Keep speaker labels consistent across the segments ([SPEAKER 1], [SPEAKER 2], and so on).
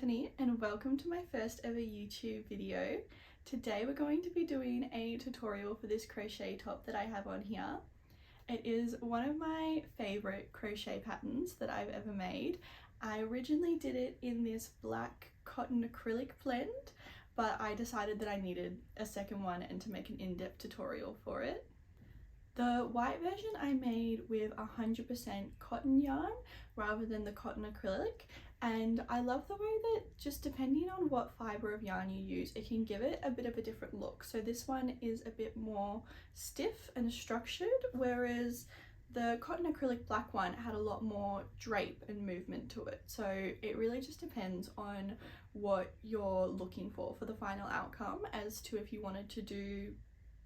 [SPEAKER 1] Bethany and welcome to my first ever YouTube video. Today we're going to be doing a tutorial for this crochet top that I have on here. It is one of my favourite crochet patterns that I've ever made. I originally did it in this black cotton acrylic blend, but I decided that I needed a second one and to make an in-depth tutorial for it. The white version I made with 100% cotton yarn rather than the cotton acrylic, and I love the way that just depending on what fibre of yarn you use, it can give it a bit of a different look. So this one is a bit more stiff and structured, whereas the cotton acrylic black one had a lot more drape and movement to it. So it really just depends on what you're looking for the final outcome as to if you wanted to do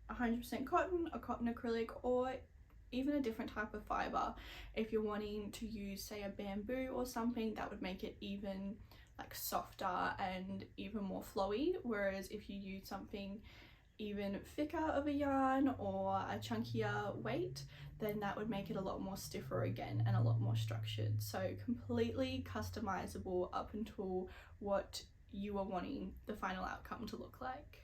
[SPEAKER 1] 100% cotton, a cotton acrylic, or even a different type of fibre. If you're wanting to use, say, a bamboo or something, that would make it even like softer and even more flowy, whereas if you use something even thicker of a yarn or a chunkier weight, then that would make it a lot more stiffer again and a lot more structured. So completely customizable up until what you are wanting the final outcome to look like.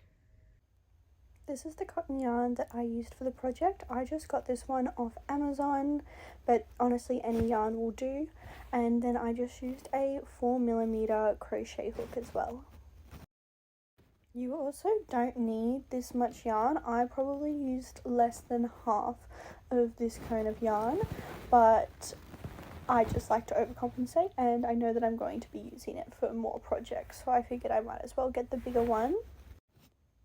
[SPEAKER 2] This is the cotton yarn that I used for the project. I just got this one off Amazon, but honestly any yarn will do. And then I just used a 4mm crochet hook as well. You also don't need this much yarn. I probably used less than half of this cone of yarn, but I just like to overcompensate and I know that I'm going to be using it for more projects, so I figured I might as well get the bigger one.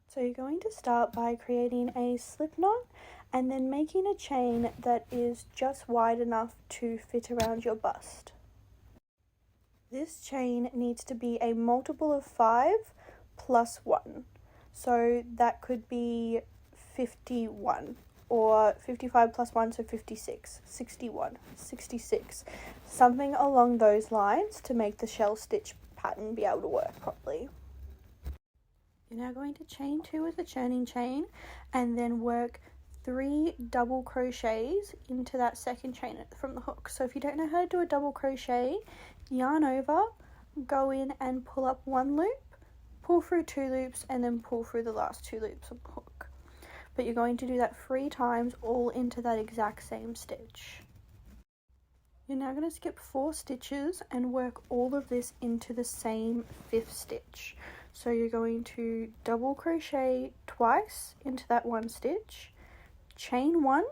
[SPEAKER 2] So you're going to start by creating a slip knot and then making a chain that is just wide enough to fit around your bust. This chain needs to be a multiple of 5 plus 1. So that could be 51 or 55 plus 1, so 56, 61, 66, something along those lines to make the shell stitch pattern be able to work properly. You're now going to chain 2 with a churning chain and then work 3 double crochets into that second chain from the hook. So if you don't know how to do a double crochet, yarn over, go in and pull up 1 loop, pull through 2 loops, and then pull through the last 2 loops of the hook. But you're going to do that 3 times all into that exact same stitch. You're now going to skip 4 stitches and work all of this into the same 5th stitch. So you're going to double crochet twice into that 1 stitch, chain 1,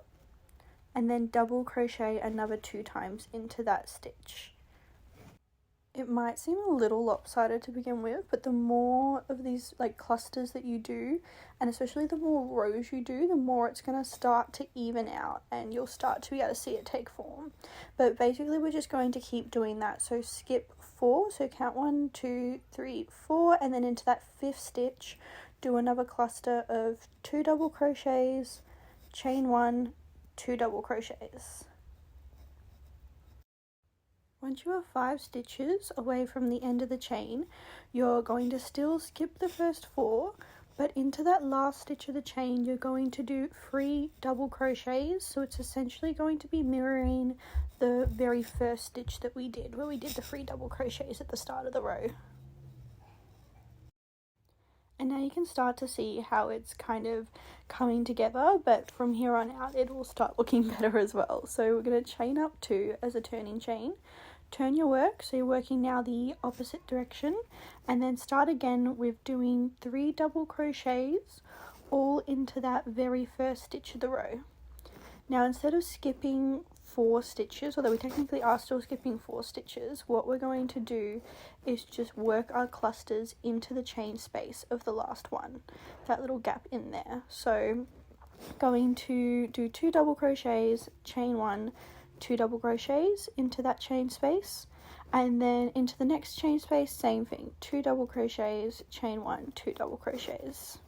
[SPEAKER 2] and then double crochet another 2 times into that stitch. It might seem a little lopsided to begin with, but the more of these like clusters that you do, and especially the more rows you do, the more it's going to start to even out and you'll start to be able to see it take form. But basically we're just going to keep doing that. So skip 4, so count 1, 2, 3, 4, and then into that 5th stitch do another cluster of 2 double crochets, chain 1, 2 double crochets. Once you are 5 stitches away from the end of the chain, you're going to still skip the first 4, but into that last stitch of the chain you're going to do 3 double crochets. So it's essentially going to be mirroring the very first stitch that we did, where we did the 3 double crochets at the start of the row. And now you can start to see how it's kind of coming together, but from here on out it will start looking better as well. So we're going to chain up 2 as a turning chain. Turn your work, so you're working now the opposite direction, and then start again with doing 3 double crochets all into that very first stitch of the row. Now instead of skipping 4 stitches, although we technically are still skipping 4 stitches, what we're going to do is just work our clusters into the chain space of the last one, that little gap in there. So going to do 2 double crochets, chain 1, 2 double crochets into that chain space, and then into the next chain space, same thing, 2 double crochets, chain 1, 2 double crochets.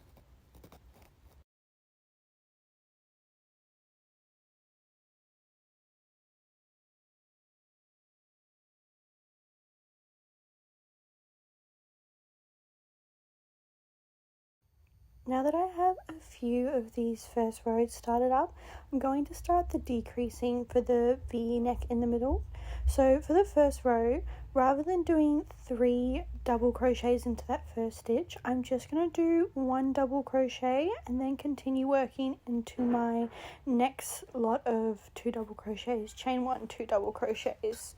[SPEAKER 2] Now that I have a few of these first rows started up, I'm going to start the decreasing for the V-neck in the middle. So for the first row, rather than doing 3 double crochets into that first stitch, I'm just going to do 1 double crochet and then continue working into my next lot of 2 double crochets, chain 1, 2 double crochets.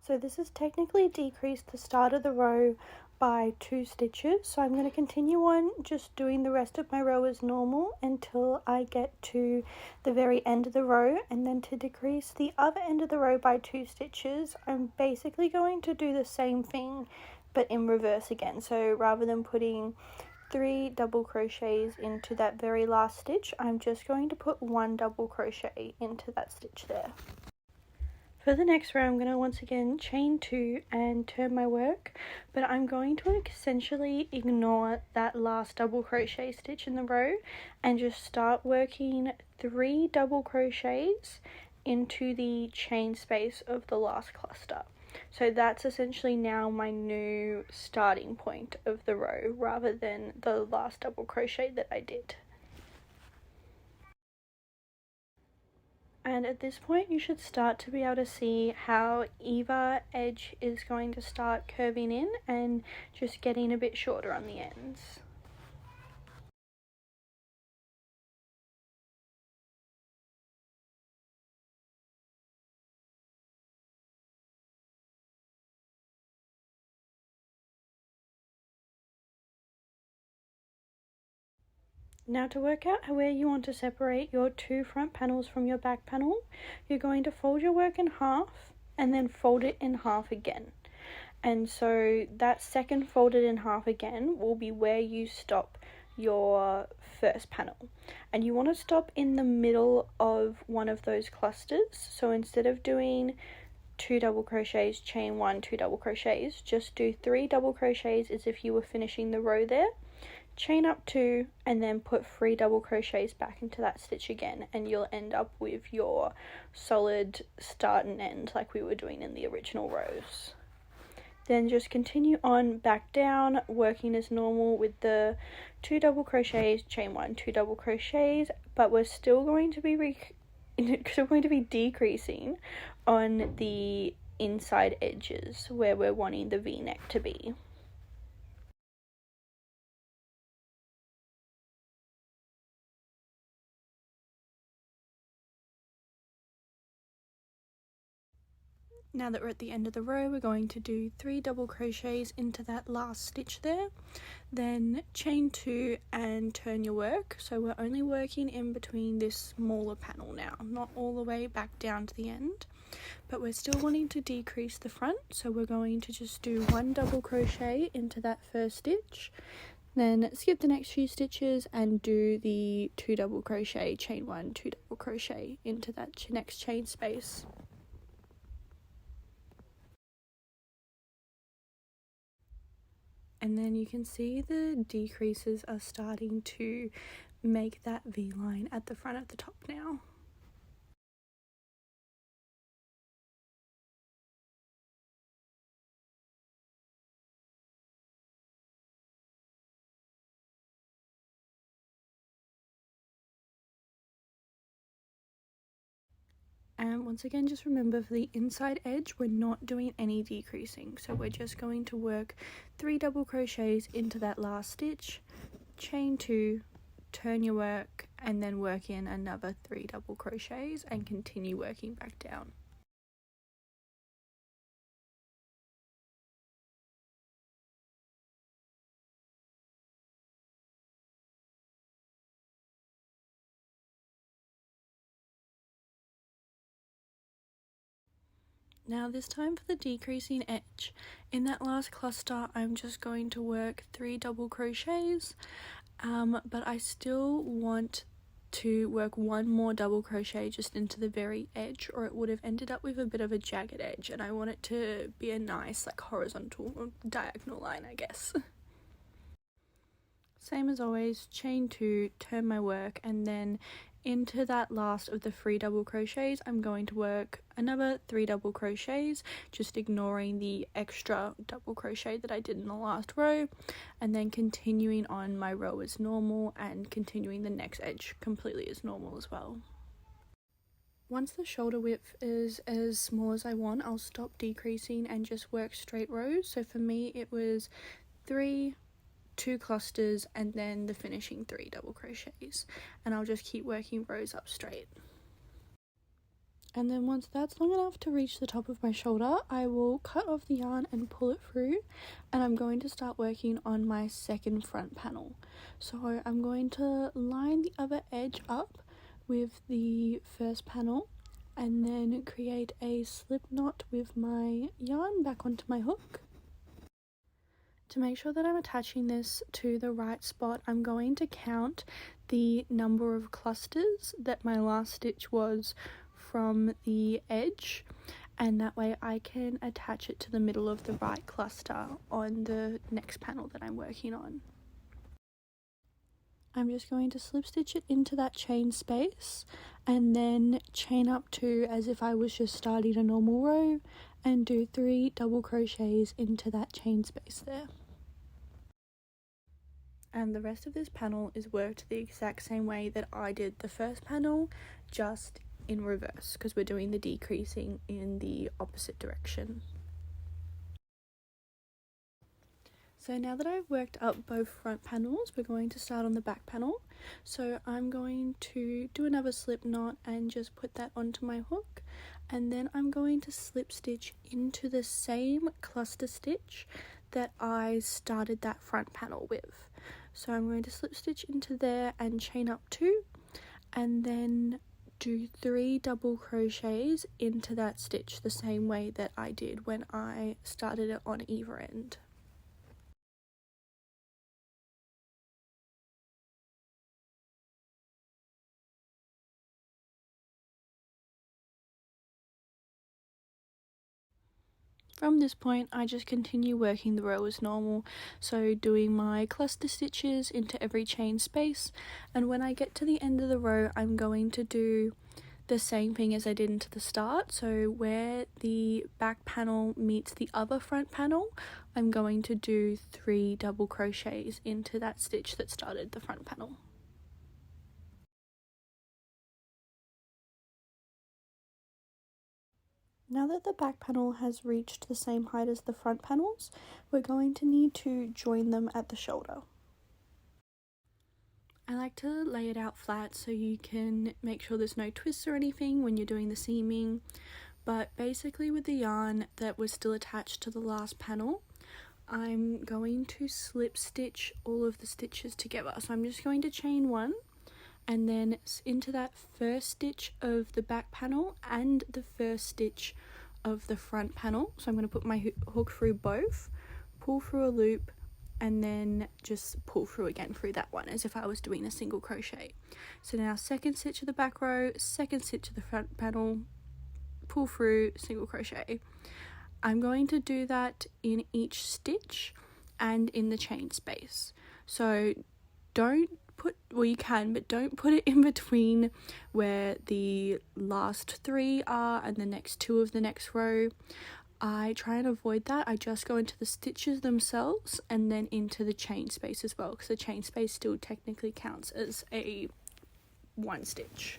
[SPEAKER 2] So this has technically decreased the start of the row by 2 stitches, so I'm going to continue on just doing the rest of my row as normal until I get to the very end of the row, and then to decrease the other end of the row by 2 stitches, I'm basically going to do the same thing but in reverse again. So rather than putting 3 double crochets into that very last stitch, I'm just going to put 1 double crochet into that stitch there. For the next row, I'm going to once again chain 2 and turn my work, but I'm going to essentially ignore that last double crochet stitch in the row and just start working 3 double crochets into the chain space of the last cluster. So that's essentially now my new starting point of the row rather than the last double crochet that I did. And at this point you should start to be able to see how either edge is going to start curving in and just getting a bit shorter on the ends. Now to work out where you want to separate your 2 front panels from your back panel, you're going to fold your work in half and then fold it in half again. And so that second folded in half again will be where you stop your first panel. And you want to stop in the middle of one of those clusters. So instead of doing 2 double crochets, chain 1, 2 double crochets, just do 3 double crochets as if you were finishing the row there. Chain up 2 and then put 3 double crochets back into that stitch again, and you'll end up with your solid start and end like we were doing in the original rows. Then just continue on back down, working as normal with the 2 double crochets, chain 1, 2 double crochets, but we're still going to be decreasing on the inside edges where we're wanting the V-neck to be. Now that we're at the end of the row, we're going to do 3 double crochets into that last stitch there, then chain 2 and turn your work. So we're only working in between this smaller panel now, not all the way back down to the end, but we're still wanting to decrease the front, so we're going to just do 1 double crochet into that first stitch, then skip the next few stitches and do the 2 double crochet, chain 1, 2 double crochet into that next chain space. And then you can see the decreases are starting to make that V-line at the front of the top now. And once again, just remember for the inside edge, we're not doing any decreasing. So we're just going to work 3 double crochets into that last stitch, chain 2, turn your work, and then work in another 3 double crochets and continue working back down. Now this time for the decreasing edge. In that last cluster, I'm just going to work 3 double crochets, but I still want to work 1 more double crochet just into the very edge, or it would have ended up with a bit of a jagged edge, and I want it to be a nice like horizontal or diagonal line, I guess. Same as always, chain 2, turn my work, and then
[SPEAKER 1] into that last of the 3 double crochets, I'm going to work another 3 double crochets, just ignoring the extra double crochet that I did in the last row, and then continuing on my row as normal and continuing the next edge completely as normal as well. Once the shoulder width is as small as I want, I'll stop decreasing and just work straight rows. So for me it was 3, 2 clusters, and then the finishing 3 double crochets, and I'll just keep working rows up straight. And then once that's long enough to reach the top of my shoulder, I will cut off the yarn and pull it through, and I'm going to start working on my second front panel. So I'm going to line the other edge up with the first panel and then create a slip knot with my yarn back onto my hook. To make sure that I'm attaching this to the right spot, I'm going to count the number of clusters that my last stitch was from the edge, and that way I can attach it to the middle of the right cluster on the next panel that I'm working on. I'm just going to slip stitch it into that chain space and then chain up 2 as if I was just starting a normal row, and do 3 double crochets into that chain space there. And the rest of this panel is worked the exact same way that I did the first panel, just in reverse, because we're doing the decreasing in the opposite direction. So now that I've worked up both front panels, we're going to start on the back panel. So I'm going to do another slip knot and just put that onto my hook, and then I'm going to slip stitch into the same cluster stitch that I started that front panel with. So I'm going to slip stitch into there and chain up 2, and then do 3 double crochets into that stitch the same way that I did when I started it on either end. From this point, I just continue working the row as normal, so doing my cluster stitches into every chain space, and when I get to the end of the row, I'm going to do the same thing as I did into the start. So where the back panel meets the other front panel, I'm going to do 3 double crochets into that stitch that started the front panel. Now that the back panel has reached the same height as the front panels, we're going to need to join them at the shoulder. I like to lay it out flat so you can make sure there's no twists or anything when you're doing the seaming, but basically with the yarn that was still attached to the last panel, I'm going to slip stitch all of the stitches together. So I'm just going to chain 1 and then into that first stitch of the back panel and the first stitch of the front panel. So I'm going to put my hook through both, pull through a loop, and then just pull through again through that one as if I was doing a single crochet. So now second stitch of the back row, second stitch of the front panel, pull through, single crochet. I'm going to do that in each stitch and in the chain space. So don't put, well you can, but don't put it in between where the last 3 are and the next 2 of the next row. I try and avoid that. I just go into the stitches themselves and then into the chain space as well, because the chain space still technically counts as a 1 stitch.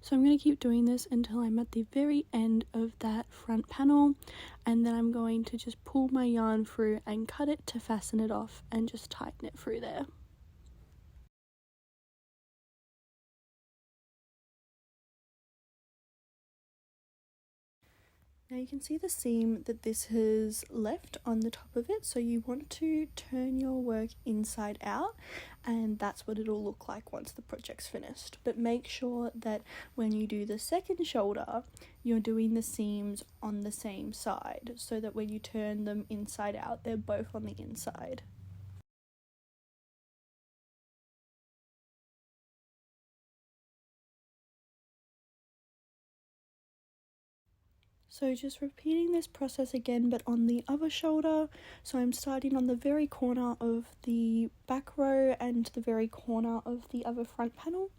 [SPEAKER 1] So I'm going to keep doing this until I'm at the very end of that front panel, and then I'm going to just pull my yarn through and cut it to fasten it off and just tighten it through there.
[SPEAKER 2] Now you can see the seam that this has left on the top of it, so you want to turn your work inside out, and that's what it'll look like once the project's finished. But make sure that when you do the second shoulder, you're doing the seams on the same side, so that when you turn them inside out, they're both on the inside. So just repeating this process again, but on the other shoulder. So I'm starting on the very corner of the back row and the very corner of the other front panel,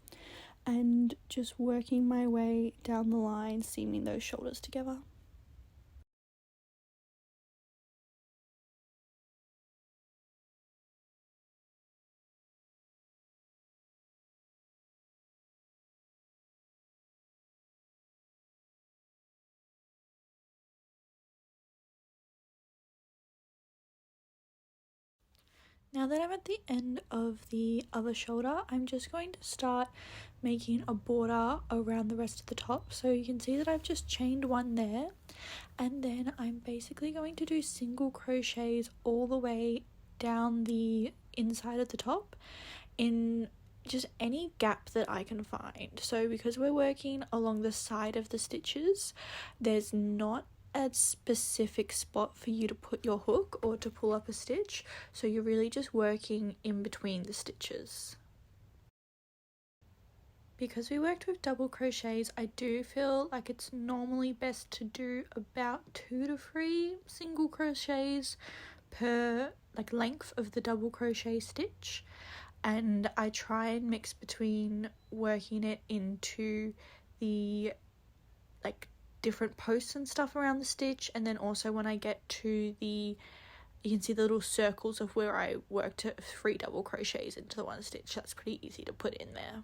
[SPEAKER 2] and just working my way down the line, seaming those shoulders together. Now that I'm at the end of the other shoulder, I'm just going to start making a border around the rest of the top. So you can see that I've just chained one there, and then I'm basically going to do single crochets all the way down the inside of the top in just any gap that I can find. So because we're working along the side of the stitches, there's not a specific spot for you to put your hook or to pull up a stitch, so you're really just working in between the stitches. Because we worked with double crochets, I do feel like it's normally best to do about 2 to 3 single crochets per length of the double crochet stitch, and I try and mix between working it into the different posts and stuff around the stitch, and then also when I get to you can see the little circles of where I worked 3 double crochets into the one stitch. That's pretty easy to put in there.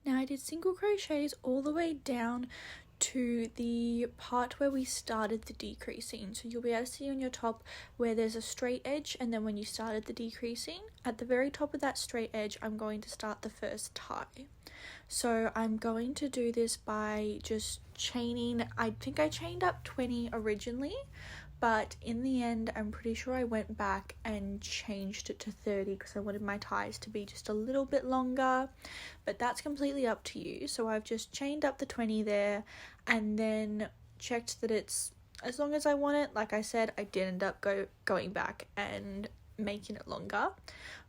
[SPEAKER 2] Now I did single crochets all the way down to the part where we started the decreasing. So you'll be able to see on your top where there's a straight edge, and then when you started the decreasing, at the very top of that straight edge, I'm going to start the first tie. So I'm going to do this by just chaining. I think I chained up 20 originally, but in the end I'm pretty sure I went back and changed it to 30 because I wanted my ties to be just a little bit longer, but that's completely up to you. So I've just chained up the 20 there and then checked that it's as long as I want it. Like I said, I did end up going back and making it longer,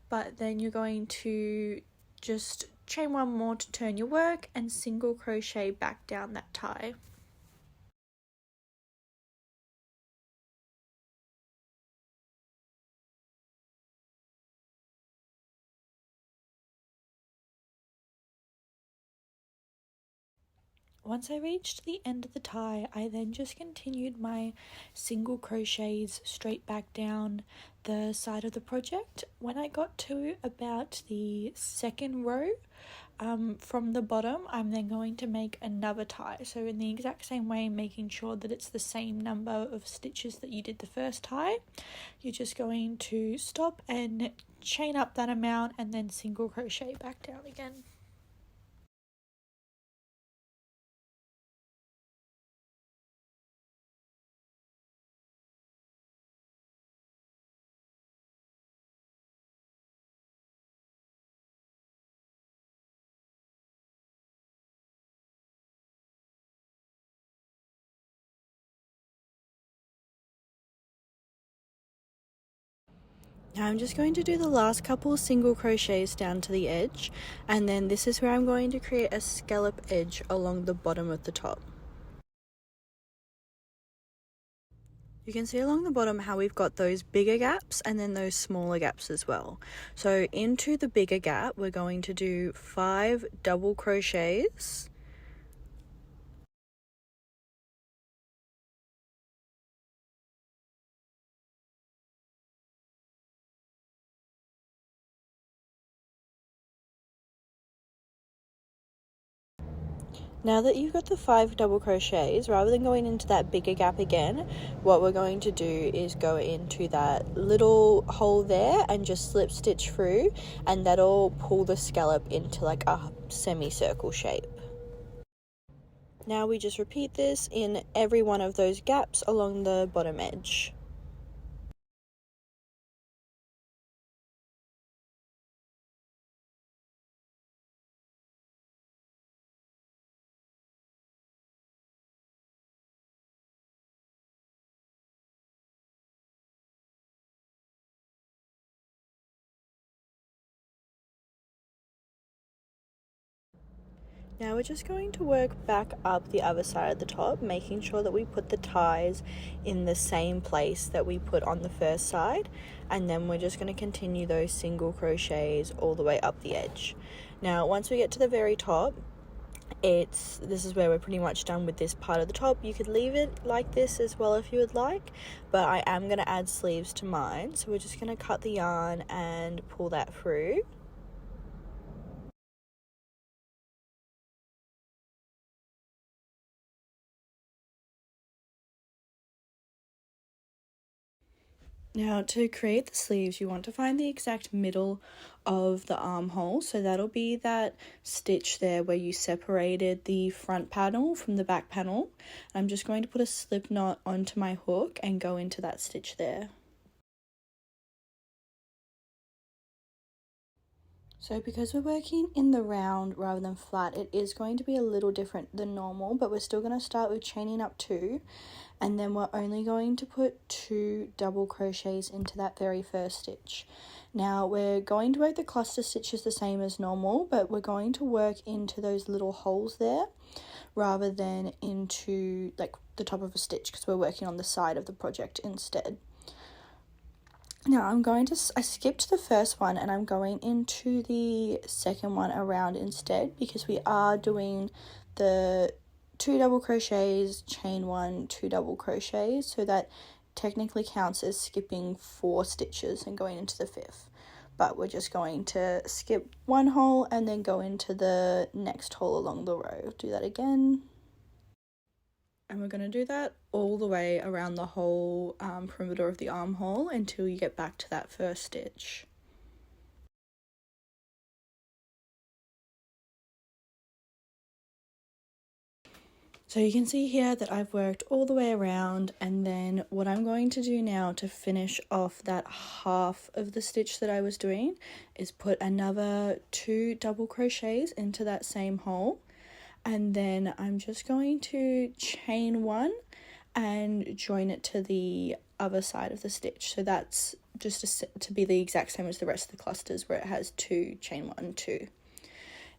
[SPEAKER 2] but then you're going to just chain one more to turn your work and single crochet back down that tie. Once I reached the end of the tie, I then just continued my single crochets straight back down the side of the project. When I got to about the second row from the bottom, I'm then going to make another tie. So in the exact same way, making sure that it's the same number of stitches that you did the first tie, you're just going to stop and chain up that amount and then single crochet back down again. Now I'm just going to do the last couple single crochets down to the edge, and then this is where I'm going to create a scallop edge along the bottom of the top. You can see along the bottom how we've got those bigger gaps and then those smaller gaps as well. So into the bigger gap, we're going to do 5 double crochets. Now that you've got the 5 double crochets, rather than going into that bigger gap again, what we're going to do is go into that little hole there and just slip stitch through, and that'll pull the scallop into like a semicircle shape. Now we just repeat this in every one of those gaps along the bottom edge. Now we're just going to work back up the other side of the top, making sure that we put the ties in the same place that we put on the first side, and then we're just going to continue those single crochets all the way up the edge. Now once we get to the very top, this is where we're pretty much done with this part of the top. You could leave it like this as well if you would like, but I am going to add sleeves to mine, so we're just going to cut the yarn and pull that through. Now to create the sleeves, you want to find the exact middle of the armhole, so that'll be that stitch there where you separated the front panel from the back panel. I'm just going to put a slip knot onto my hook and go into that stitch there. So because we're working in the round rather than flat, it is going to be a little different than normal, but we're still going to start with chaining up 2, and then we're only going to put 2 double crochets into that very first stitch. Now we're going to work the cluster stitches the same as normal, but we're going to work into those little holes there rather than into like the top of a stitch, because we're working on the side of the project instead. Now I skipped the first one and I'm going into the second one around instead, because we are doing the 2 double crochets, chain 1, 2 double crochets, so that technically counts as skipping 4 stitches and going into the 5th. But we're just going to skip 1 hole and then go into the next hole along the row. Do that again. And we're going to do that all the way around the whole perimeter of the armhole until you get back to that first stitch. So you can see here that I've worked all the way around, and then what I'm going to do now to finish off that half of the stitch that I was doing is put another 2 double crochets into that same hole, and then I'm just going to chain 1 and join it to the other side of the stitch. So that's just to be the exact same as the rest of the clusters where it has 2, chain 1, 2.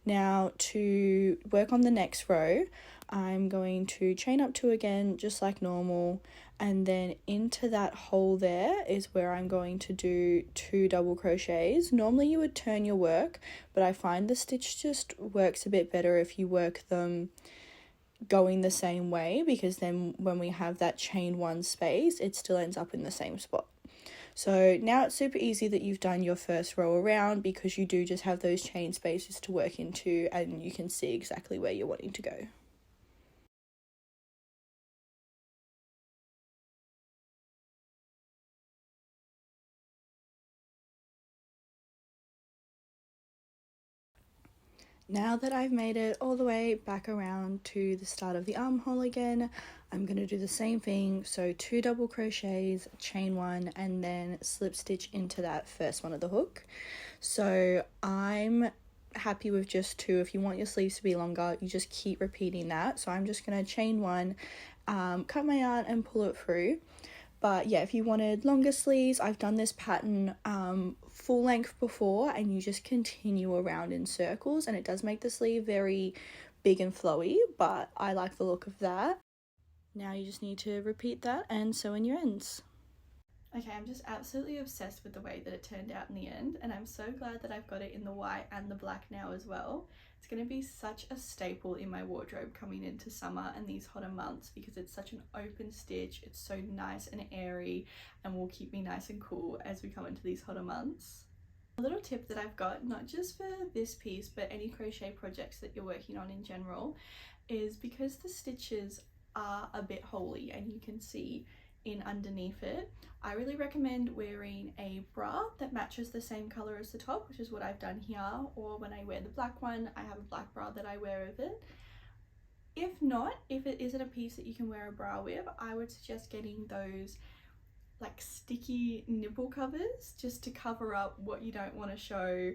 [SPEAKER 2] Now to work on the next row, I'm going to chain up 2 again, just like normal, and then into that hole there is where I'm going to do 2 double crochets. Normally you would turn your work, but I find the stitch just works a bit better if you work them going the same way, because then when we have that chain 1 space, it still ends up in the same spot. So now it's super easy that you've done your first row around, because you do just have those chain spaces to work into and you can see exactly where you're wanting to go. Now that I've made it all the way back around to the start of the armhole again, I'm going to do the same thing. So 2 double crochets, chain 1, and then slip stitch into that first one of the hook. So I'm happy with just 2. If you want your sleeves to be longer, you just keep repeating that. So I'm just going to chain 1, cut my yarn and pull it through. But yeah, if you wanted longer sleeves, I've done this pattern full length before, and you just continue around in circles, and it does make the sleeve very big and flowy, but I like the look of that. Now you just need to repeat that and sew in your ends. Okay, I'm just absolutely obsessed with the way that it turned out in the end, and I'm so glad that I've got it in the white and the black now as well. It's going to be such a staple in my wardrobe coming into summer and these hotter months, because it's such an open stitch, it's so nice and airy, and will keep me nice and cool as we come into these hotter months.
[SPEAKER 1] A little tip that I've got, not just for this piece but any crochet projects that you're working on in general, is because the stitches are a bit holy and you can see in underneath it, I really recommend wearing a bra that matches the same color as the top, which is what I've done here, or when I wear the black one, I have a black bra that I wear with it. If not, if it isn't a piece that you can wear a bra with, I would suggest getting those like sticky nipple covers just to cover up what you don't want to show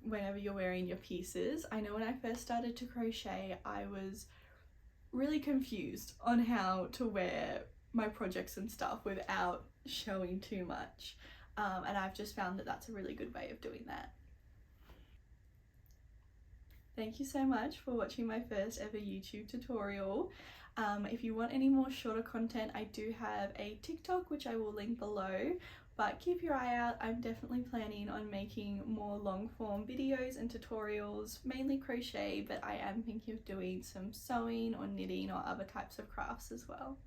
[SPEAKER 1] whenever you're wearing your pieces. I know when I first started to crochet, I was really confused on how to wear my projects and stuff without showing too much, and I've just found that that's a really good way of doing that. Thank you so much for watching my first ever YouTube tutorial. If you want any more shorter content, I do have a TikTok which I will link below, but keep your eye out. I'm definitely planning on making more long form videos and tutorials, mainly crochet, but I am thinking of doing some sewing or knitting or other types of crafts as well.